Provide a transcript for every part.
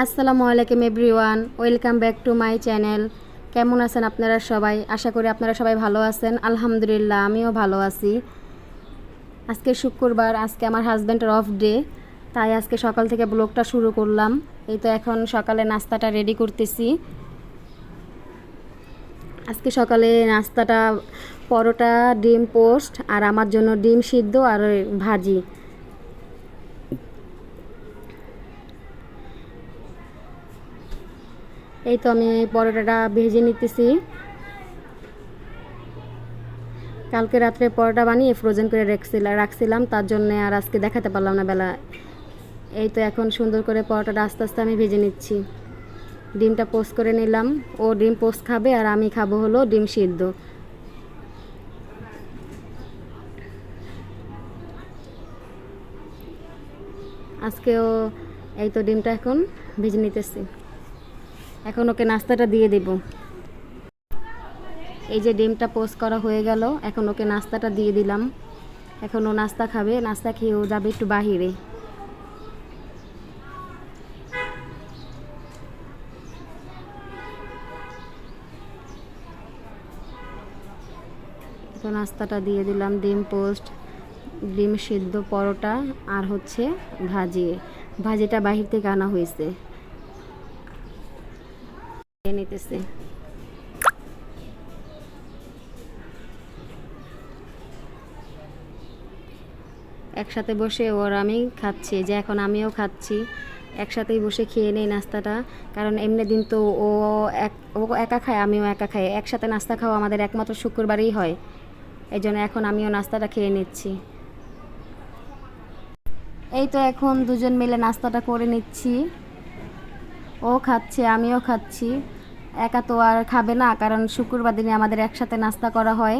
আসসালামু আলাইকুম everyone, welcome back to my channel. কেমন আছেন আপনারা সবাই? আশা করি আপনারা সবাই ভালো আছেন। আলহামদুলিল্লাহ, আমিও ভালো আছি। আজকে শুক্রবার, আজকে আমার হাজব্যান্ডের অফ ডে, তাই আজকে সকাল থেকে ব্লগটা শুরু করলাম। এই তো এখন সকালে নাস্তাটা রেডি করতেছি। আজকে সকালে নাস্তাটা পরোটা, ডিম পোস্ট, আর আমার জন্য ডিম সিদ্ধ আর ভাজি। এই তো আমি পরোটাটা ভেজে নিতেছি। কালকে রাত্রে পরোটা বানিয়ে ফ্রোজেন করে রাখছিলাম, তার জন্য আর আজকে দেখাতে পারলাম না বেলা। এই তো এখন সুন্দর করে পরোটাটা আস্তে আস্তে আমি ভেজে নিচ্ছি। ডিমটা পোস্ট করে নিলাম। ও ডিম পোস্ট খাবে আর আমি খাবো হলো ডিম সিদ্ধ। আজকেও এই তো ডিমটা এখন ভেজে নিতেছি। এখন ওকে নাস্তাটা দিয়ে দেব। এই যে ডিমটা পোস্ট করা হয়ে গেল, এখন ওকে নাস্তাটা দিয়ে দিলাম। এখন ও নাস্তা খাবে, নাস্তা খেয়ে ও যাবে একটু বাহিরে। তো নাস্তাটা দিয়ে দিলাম, ডিম পোস্ট, ডিম সিদ্ধ, পরোটা আর হচ্ছে ভাজিটা বাহির থেকে আনা হয়েছে, নিতেছে। একসাথে বসে ওর আমি খাচ্ছি, যে এখন আমিও খাচ্ছি। একসাথেই বসে খেয়ে নেই নাস্তাটা, কারণ এমনি দিন তো ও একা খায়, আমিও একা খাই। একসাথে নাস্তা খাওয়া আমাদের একমাত্র শুক্রবারেই হয়। এই জন্য এখন আমিও নাস্তাটা খেয়ে নিচ্ছি। এই তো এখন দুজন মিলে নাস্তাটা করে নিচ্ছি। ও খাচ্ছে, আমিও খাচ্ছি। একা তো আর খাবে না, কারণ শুক্রবার দিনে আমাদের একসাথে নাস্তা করা হয়।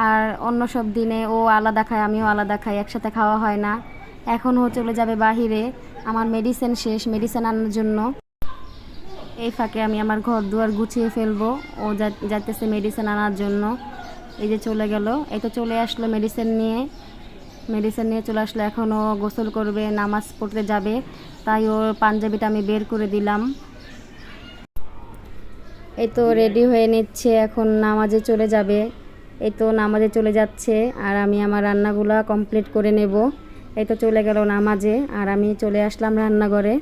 আর অন্য সব দিনে ও আলাদা খায়, আমিও আলাদা খাই, একসাথে খাওয়া হয় না। এখন ও চলে যাবে বাহিরে, আমার মেডিসিন শেষ, মেডিসিন আনার জন্য। এই ফাঁকে আমি আমার ঘর দুয়ার গুছিয়ে ফেলবো। ও যাইতেছে মেডিসিন আনার জন্য। এই যে চলে গেল, এই তো চলে আসলো মেডিসিন নিয়ে চলে আসলো। এখন ও গোসল করবে, নামাজ পড়তে যাবে, তাই ওর পাঞ্জাবিটা আমি বের করে দিলাম। এই তো রেডি হয়ে নিচ্ছে, এখন নামাজে চলে যাবে। এই তো নামাজে চলে যাচ্ছে, আর আমি আমার রান্নাগুলো কমপ্লিট করে নেব। এই তো চলে গেল নামাজে, আর আমি চলে আসলাম রান্নাঘরে।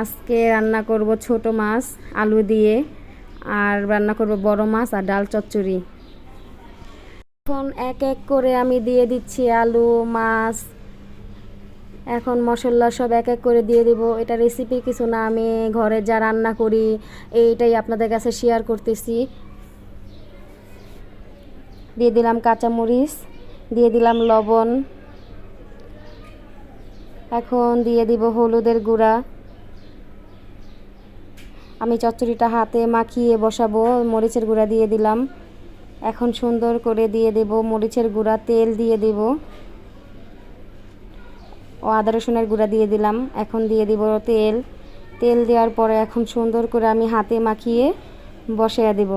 আজকে রান্না করব ছোট মাছ আলু দিয়ে, আর রান্না করব বড় মাছ আর ডাল চচ্চড়ি। এখন এক এক করে আমি দিয়ে দিচ্ছি আলু, মাছ। এখন মশলা সব এক এক করে দিয়ে দেব। এটা রেসিপি কিছু না, আমি ঘরে যা রান্না করি এইটাই আপনাদের কাছে শেয়ার করতেছি। দিয়ে দিলাম কাঁচামরিচ, দিয়ে দিলাম লবণ, এখন দিয়ে দিব হলুদের গুঁড়া। আমি চচ্চড়িটা হাতে মাখিয়ে বসাবো, মরিচের গুঁড়া দিয়ে দিলাম। এখন সুন্দর করে দিয়ে দেব মরিচের গুঁড়া, তেল দিয়ে দেব ও আদা রসুনের গুঁড়া দিয়ে দিলাম। এখন দিয়ে দিব তেল দেওয়ার পরে এখন সুন্দর করে আমি হাতে মাখিয়ে বসিয়ে দেব।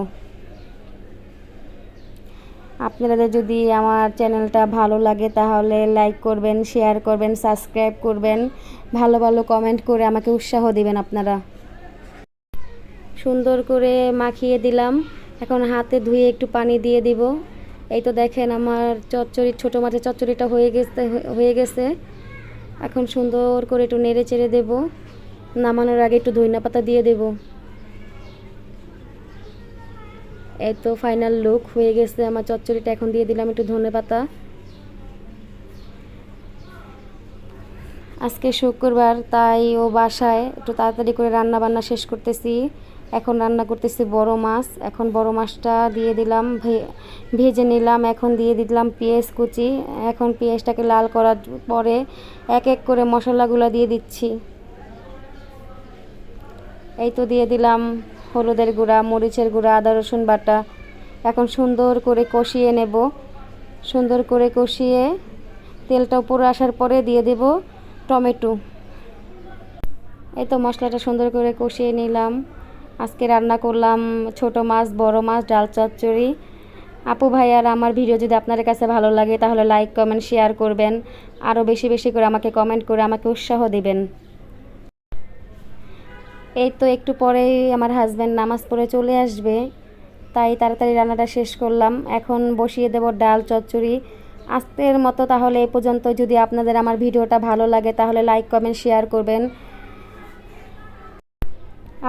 আপনাদের যদি আমার চ্যানেলটা ভালো লাগে তাহলে লাইক করবেন, শেয়ার করবেন, সাবস্ক্রাইব করবেন, ভালো ভালো কমেন্ট করে আমাকে উৎসাহ দিবেন আপনারা। সুন্দর করে মাখিয়ে দিলাম। এখন হাতে ধুয়ে একটু পানি দিয়ে দিব। এই তো দেখেন আমার ছোটো মাছের চচ্চড়িটা হয়ে গেছে। এখন সুন্দর করে একটু নেড়ে চেড়ে দেব। নামানোর আগে একটু ধনিয়া পাতা দিয়ে দেব। এই তো ফাইনাল লুক হয়ে গেছে আমার চচ্চড়িটা। এখন দিয়ে দিলাম একটু ধনে পাতা। আজকে শুক্রবার, তাই ও বাসায় একটু তাড়াতাড়ি করে রান্না বান্না শেষ করতেছি। এখন রান্না করতেছি বড় মাছ। এখন বড় মাছটা দিয়ে দিলাম, ভেজে নিলাম। এখন দিয়ে দিলাম পেঁয়াজ কুচি। এখন পেঁয়াজটাকে লাল করার পরে এক এক করে মশলাগুলো দিয়ে দিচ্ছি। এই তো দিয়ে দিলাম হলুদের গুঁড়া, মরিচের গুঁড়া, আদা রসুন বাটা। এখন সুন্দর করে কষিয়ে নেব। সুন্দর করে কষিয়ে তেলটা উপরে আসার পরে দিয়ে দেব টমেটো। এই তো মশলাটা সুন্দর করে কষিয়ে নিলাম। আজকে রান্না করলাম ছোট মাছ, বড় মাছ, ডাল চচ্চড়ি। আপু ভাইয়ার আমার ভিডিও যদি আপনাদের কাছে ভালো লাগে তাহলে লাইক, কমেন্ট, শেয়ার করবেন। আরও বেশি বেশি করে আমাকে কমেন্ট করে আমাকে উৎসাহ দিবেন। এই তো একটু পরেই আমার হাজব্যান্ড নামাজ পড়ে চলে আসবে, তাই তাড়াতাড়ি রান্নাটা শেষ করলাম। এখন বসিয়ে দেব ডাল চচ্চড়ি। আজকের মতো তাহলে এই পর্যন্ত। যদি আপনাদের আমার ভিডিওটা ভালো লাগে তাহলে লাইক কমেন্ট শেয়ার করবেন।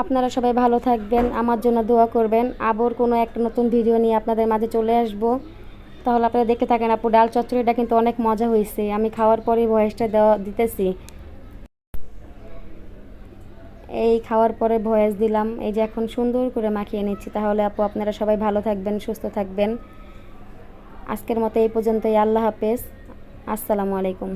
আপনারা সবাই ভালো থাকবেন, আমার জন্য দোয়া করবেন। আবার কোনো একটা নতুন ভিডিও নিয়ে আপনাদের মাঝে চলে আসব। তাহলে আপনারা দেখতে থাকেন। আপু, ডাল চচ্চড়িটা কিন্তু অনেক মজা হয়েছে। আমি খাওয়ার পরেই ভয়েসটা দিতেছি। এই খাওয়ার পরে ভয়েস দিলাম। এই যে এখন সুন্দর করে মাখিয়ে নিচ্ছি। তাহলে আপু, আপনারা সবাই ভালো থাকবেন, সুস্থ থাকবেন। আজকের মতো এই পর্যন্তই। আল্লাহ হাফেজ। আসসালামু আলাইকুম।